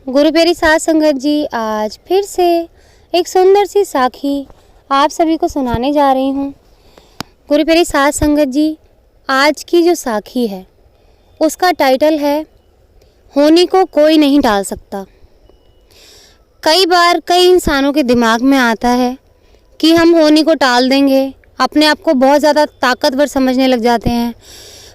गुरु प्यारी साध संगत जी, आज फिर से एक सुंदर सी साखी आप सभी को सुनाने जा रही हूँ। गुरु प्यारी साध संगत जी, आज की जो साखी है उसका टाइटल है होनी को कोई नहीं टाल सकता। कई बार कई इंसानों के दिमाग में आता है कि हम होनी को टाल देंगे, अपने आप को बहुत ज़्यादा ताकतवर समझने लग जाते हैं।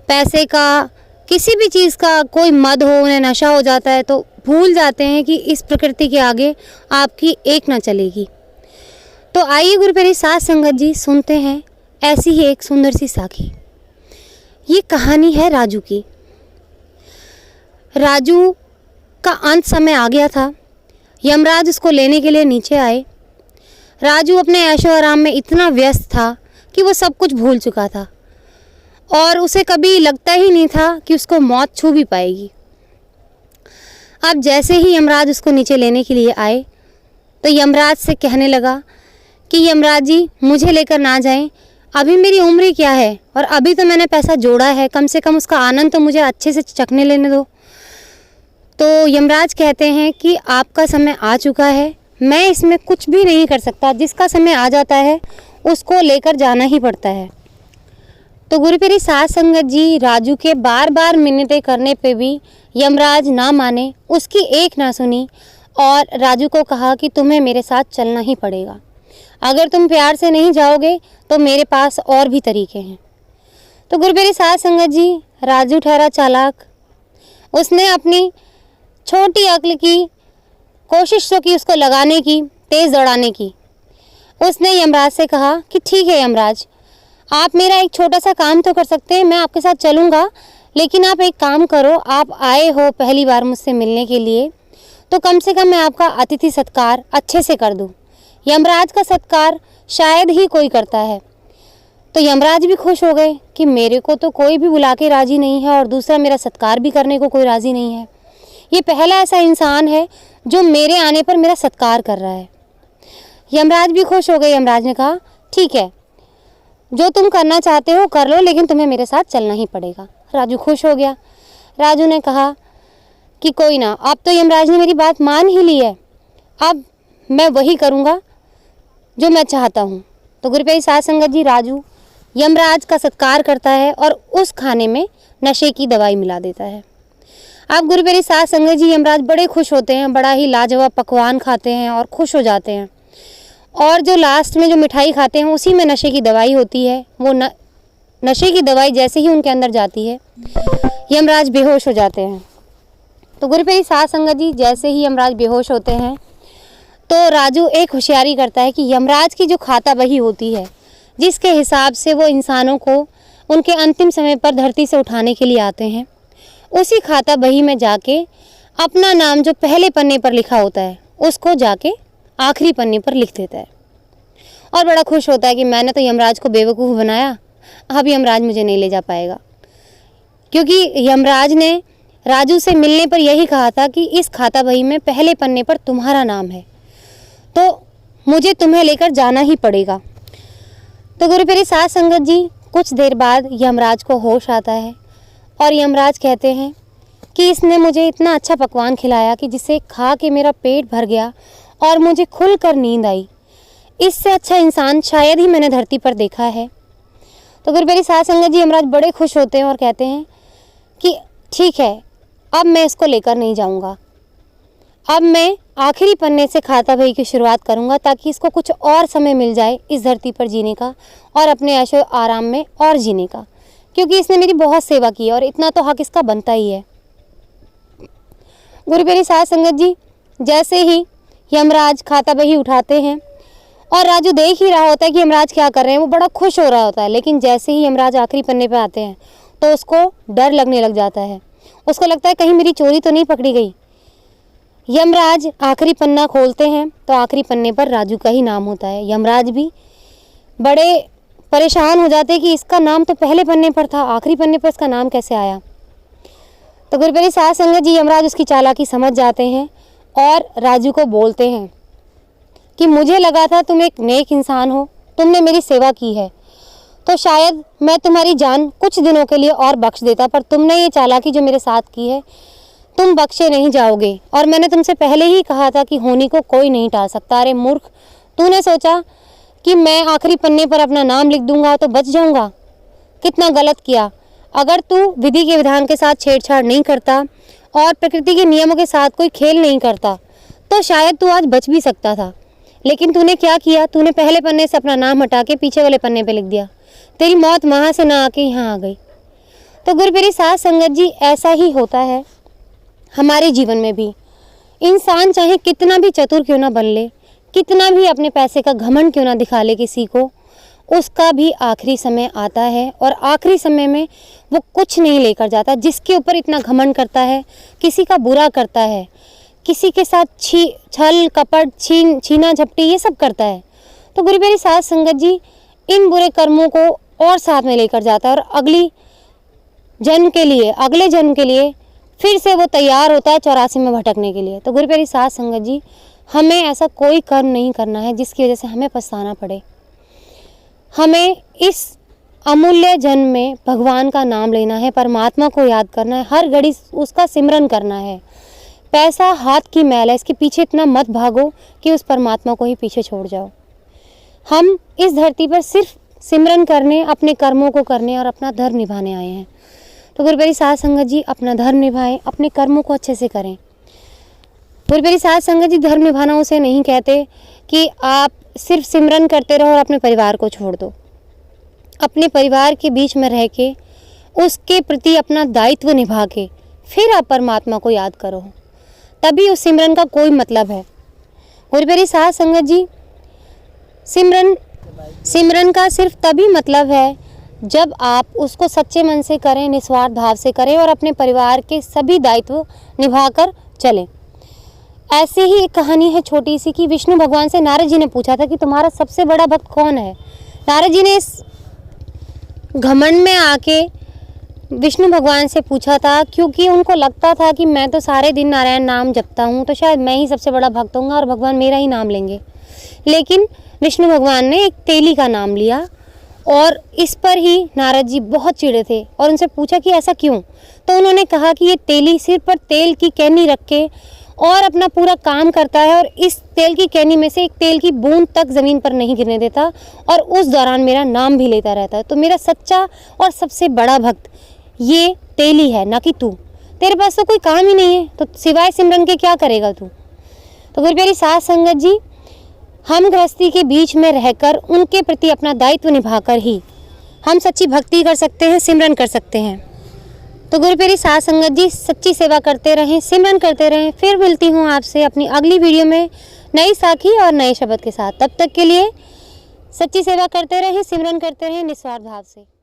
पैसे का, किसी भी चीज़ का कोई मद हो, उन्हें नशा हो जाता है तो भूल जाते हैं कि इस प्रकृति के आगे आपकी एक ना चलेगी। तो आइए गुरु प्यारी साध संगत जी, सुनते हैं ऐसी ही एक सुंदर सी साखी। ये कहानी है राजू की। राजू का अंत समय आ गया था। यमराज उसको लेने के लिए नीचे आए। राजू अपने ऐशो आराम में इतना व्यस्त था कि वो सब कुछ भूल चुका था और उसे कभी लगता ही नहीं था कि उसको मौत छू भी पाएगी। अब जैसे ही यमराज उसको नीचे लेने के लिए आए तो यमराज से कहने लगा कि यमराज जी, मुझे लेकर ना जाएं, अभी मेरी उम्र क्या है और अभी तो मैंने पैसा जोड़ा है, कम से कम उसका आनंद तो मुझे अच्छे से चखने लेने दो। तो यमराज कहते हैं कि आपका समय आ चुका है, मैं इसमें कुछ भी नहीं कर सकता, जिसका समय आ जाता है उसको लेकर जाना ही पड़ता है। तो गुरु प्यारी साध संगत जी, राजू के बार बार मिन्नतें करने पे भी यमराज ना माने, उसकी एक ना सुनी और राजू को कहा कि तुम्हें मेरे साथ चलना ही पड़ेगा। अगर तुम प्यार से नहीं जाओगे तो मेरे पास और भी तरीके हैं। तो गुरु प्यारी साध संगत जी, राजू ठहरा चालाक। उसने अपनी छोटी अक्ल की कोशिश तो की उसको लगाने की, तेज़ दौड़ाने की। उसने यमराज से कहा कि ठीक है यमराज, आप मेरा एक छोटा सा काम तो कर सकते हैं, मैं आपके साथ चलूँगा, लेकिन आप एक काम करो, आप आए हो पहली बार मुझसे मिलने के लिए तो कम से कम मैं आपका अतिथि सत्कार अच्छे से कर दूँ। यमराज का सत्कार शायद ही कोई करता है। तो यमराज भी खुश हो गए कि मेरे को तो कोई भी बुला के राज़ी नहीं है और दूसरा मेरा सत्कार भी करने को कोई राज़ी नहीं है। ये पहला ऐसा इंसान है जो मेरे आने पर मेरा सत्कार कर रहा है। यमराज भी खुश हो गए। यमराज ने कहा ठीक है, जो तुम करना चाहते हो कर लो, लेकिन तुम्हें मेरे साथ चलना ही पड़ेगा। राजू खुश हो गया। राजू ने कहा कि कोई ना, अब तो यमराज ने मेरी बात मान ही ली है, अब मैं वही करूँगा जो मैं चाहता हूँ। तो गुरु प्यारी साध संगत जी, राजू यमराज का सत्कार करता है और उस खाने में नशे की दवाई मिला देता है। अब गुरु प्यारी साध संगत जी, यमराज बड़े खुश होते हैं, बड़ा ही लाजवाब पकवान खाते हैं और खुश हो जाते हैं। और जो लास्ट में जो मिठाई खाते हैं उसी में नशे की दवाई होती है। वो नशे की दवाई जैसे ही उनके अंदर जाती है, यमराज बेहोश हो जाते हैं। तो गुरु प्यारी साध संगत जी, जैसे ही यमराज बेहोश होते हैं तो राजू एक होशियारी करता है कि यमराज की जो खाता बही होती है, जिसके हिसाब से वो इंसानों को उनके अंतिम समय पर धरती से उठाने के लिए आते हैं, उसी खाता बही में जाके अपना नाम जो पहले पन्ने पर लिखा होता है उसको जाके आखिरी पन्ने पर लिख देता है और बड़ा खुश होता है कि मैंने तो यमराज को बेवकूफ़ बनाया, अब यमराज मुझे नहीं ले जा पाएगा। क्योंकि यमराज ने राजू से मिलने पर यही कहा था कि इस खाता बही में पहले पन्ने पर तुम्हारा नाम है, तो मुझे तुम्हें लेकर जाना ही पड़ेगा। तो गुरु प्यारी साध संगत जी, कुछ देर बाद यमराज को होश आता है और यमराज कहते हैं कि इसने मुझे इतना अच्छा पकवान खिलाया कि जिसे खा के मेरा पेट भर गया और मुझे खुलकर नींद आई। इससे अच्छा इंसान शायद ही मैंने धरती पर देखा है। तो गुरु प्यारी साध संगत जी, यमराज बड़े खुश होते हैं और कहते हैं कि ठीक है, अब मैं इसको लेकर नहीं जाऊंगा, अब मैं आखिरी पन्ने से खाता बही की शुरुआत करूंगा ताकि इसको कुछ और समय मिल जाए इस धरती पर जीने का और अपने ऐशो आराम में और जीने का, क्योंकि इसने मेरी बहुत सेवा की और इतना तो हक इसका बनता ही है। गुरु प्यारी साध संगत जी, जैसे ही यमराज खाता बही उठाते हैं और राजू देख ही रहा होता है कि यमराज क्या कर रहे हैं, वो बड़ा खुश हो रहा होता है। लेकिन जैसे ही यमराज आखिरी पन्ने पे आते हैं तो उसको डर लगने लग जाता है। उसको लगता है कहीं मेरी चोरी तो नहीं पकड़ी गई। यमराज आखिरी पन्ना खोलते हैं तो आखिरी पन्ने पर राजू का ही नाम होता है। यमराज भी बड़े परेशान हो जाते हैं कि इसका नाम तो पहले पन्ने पर था, आखिरी पन्ने पर इसका नाम कैसे आया। तो गुरु प्यारी साध संगत जी, यमराज उसकी चालाकी समझ जाते हैं और राजू को बोलते हैं कि मुझे लगा था तुम एक नेक इंसान हो, तुमने मेरी सेवा की है, तो शायद मैं तुम्हारी जान कुछ दिनों के लिए और बख्श देता, पर तुमने ये चालाकी जो मेरे साथ की है, तुम बख्शे नहीं जाओगे। और मैंने तुमसे पहले ही कहा था कि होनी को कोई नहीं टाल सकता। अरे मूर्ख, तूने सोचा कि मैं आखिरी पन्ने पर अपना नाम लिख दूंगा तो बच जाऊंगा। कितना गलत किया। अगर तू विधि के विधान के साथ छेड़छाड़ नहीं करता और प्रकृति के नियमों के साथ कोई खेल नहीं करता तो शायद तू आज बच भी सकता था। लेकिन तूने क्या किया, तूने पहले पन्ने से अपना नाम हटा के पीछे वाले पन्ने पे लिख दिया। तेरी मौत वहाँ से ना आके यहाँ आ गई। तो गुरुप्यारी साध संगत जी, ऐसा ही होता है हमारे जीवन में भी। इंसान चाहे कितना भी चतुर क्यों ना बन ले, कितना भी अपने पैसे का घमंड क्यों ना दिखा ले किसी को, उसका भी आखिरी समय आता है और आखिरी समय में वो कुछ नहीं लेकर जाता। जिसके ऊपर इतना घमंड करता है, किसी का बुरा करता है, किसी के साथ छल कपट छीना झपटी ये सब करता है, तो गुरुप्यारी साध संगत जी इन बुरे कर्मों को और साथ में लेकर जाता है और अगले जन्म के लिए फिर से वो तैयार होता है 84 में भटकने के लिए। तो गुरुप्यारी साध संगत जी, हमें ऐसा कोई कर्म नहीं करना है जिसकी वजह से हमें पछताना पड़े। हमें इस अमूल्य जन्म में भगवान का नाम लेना है, परमात्मा को याद करना है, हर घड़ी उसका सिमरन करना है। पैसा हाथ की मैल है, इसके पीछे इतना मत भागो कि उस परमात्मा को ही पीछे छोड़ जाओ। हम इस धरती पर सिर्फ सिमरन करने, अपने कर्मों को करने और अपना धर्म निभाने आए हैं। तो गुरुप्यारी साध संगत जी, अपना धर्म निभाएं, अपने कर्मों को अच्छे से करें। गुरुप्यारी साध संगत जी, धर्म निभाना उसे नहीं कहते कि आप सिर्फ सिमरन करते रहो और अपने परिवार को छोड़ दो। अपने परिवार के बीच में रह के उसके प्रति अपना दायित्व निभा के फिर आप परमात्मा को याद करो, तभी उस सिमरन का कोई मतलब है। गुरुप्यारी साध संगत जी, सिमरन का सिर्फ तभी मतलब है जब आप उसको सच्चे मन से करें, निस्वार्थ भाव से करें और अपने परिवार के सभी दायित्व निभाकर चलें। ऐसे ही एक कहानी है छोटी सी कि विष्णु भगवान से नारद जी ने पूछा था कि तुम्हारा सबसे बड़ा भक्त कौन है। नारद जी ने इस घमंड में आके विष्णु भगवान से पूछा था, क्योंकि उनको लगता था कि मैं तो सारे दिन नारायण नाम जपता हूँ तो शायद मैं ही सबसे बड़ा भक्त होऊंगा और भगवान मेरा ही नाम लेंगे। लेकिन विष्णु भगवान ने एक तेली का नाम लिया और इस पर ही नारद जी बहुत चिढ़े थे और उनसे पूछा कि ऐसा क्यों। तो उन्होंने कहा कि ये तेली सिर पर तेल की कैनी रख के और अपना पूरा काम करता है और इस तेल की कैनी में से एक तेल की बूंद तक ज़मीन पर नहीं गिरने देता और उस दौरान मेरा नाम भी लेता रहता है। तो मेरा सच्चा और सबसे बड़ा भक्त ये तेली है, ना कि तू। तेरे पास तो कोई काम ही नहीं है, तो सिवाय सिमरन के क्या करेगा तू। तो गुरुप्यारी साध संगत जी, हम गृहस्थी के बीच में रहकर उनके प्रति अपना दायित्व निभाकर ही हम सच्ची भक्ति कर सकते हैं, सिमरन कर सकते हैं। तो गुरुप्यारी साध संगत जी, सच्ची सेवा करते रहें, सिमरन करते रहें। फिर मिलती हूँ आपसे अपनी अगली वीडियो में नई साखी और नए शब्द के साथ। तब तक के लिए सच्ची सेवा करते रहें, सिमरन करते रहें निस्वार्थ भाव से।